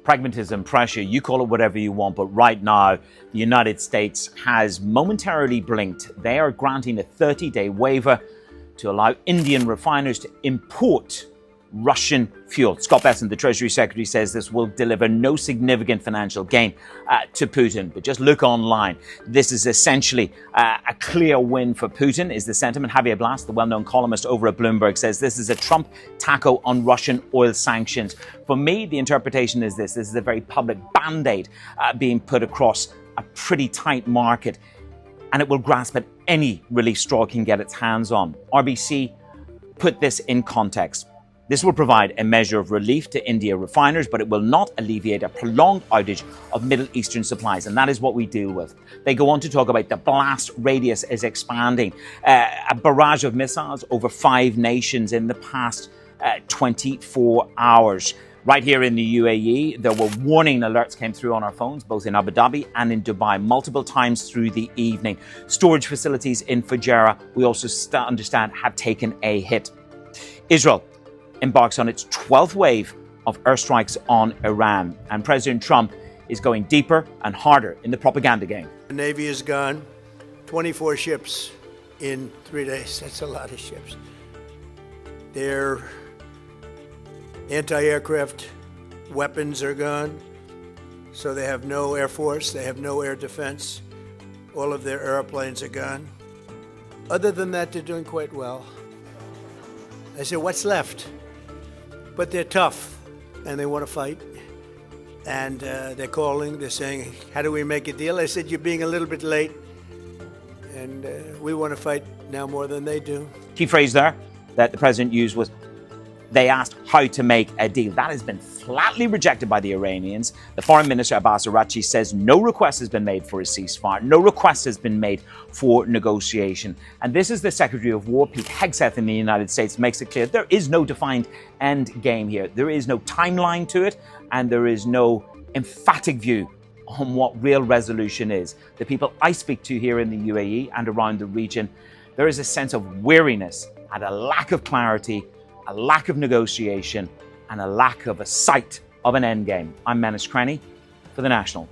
pragmatism, pressure, you call it whatever you want, but right now, the United States has momentarily blinked. They are granting a 30-day waiver to allow Indian refiners to import Russian fuel. Scott Bessent, the Treasury Secretary, says this will deliver no significant financial gain to Putin. But just look online. This is essentially a clear win for Putin, is the sentiment. Javier Blas, the well-known columnist over at Bloomberg, says this is a Trump taco on Russian oil sanctions. For me, the interpretation is this. This is a very public band-aid being put across a pretty tight market, and it will grasp at any relief straw it can get its hands on. RBC put this in context. This will provide a measure of relief to India refiners, but it will not alleviate a prolonged outage of Middle Eastern supplies, and that is what we deal with. They go on to talk about the blast radius is expanding, a barrage of missiles over 5 nations in the past 24 hours. Right here in the UAE, there were warning alerts came through on our phones, both in Abu Dhabi and in Dubai, multiple times through the evening. Storage facilities in Fujairah, we also understand, have taken a hit. Israel embarks on its 12th wave of airstrikes on Iran, and President Trump is going deeper and harder in the propaganda game. The Navy is gone. 24 ships in 3 days. That's a lot of ships. Their anti-aircraft weapons are gone, so they have no air force, they have no air defense. All of their airplanes are gone. Other than that, they're doing quite well. I said, what's left? But they're tough, and they want to fight. And they're calling, they're saying, how do we make a deal? I said, you're being a little bit late, and we want to fight now more than they do. Key phrase there that the president used was, they asked how to make a deal. That has been flatly rejected by the Iranians. The foreign minister, Abbas Araghchi, says no request has been made for a ceasefire. No request has been made for negotiation. And this is the Secretary of War, Pete Hegseth, in the United States, makes it clear there is no defined end game here. There is no timeline to it, and there is no emphatic view on what real resolution is. The people I speak to here in the UAE and around the region, there is a sense of weariness and a lack of clarity, a lack of negotiation, and a lack of a sight of an endgame. I'm Manus, Cranny for The National.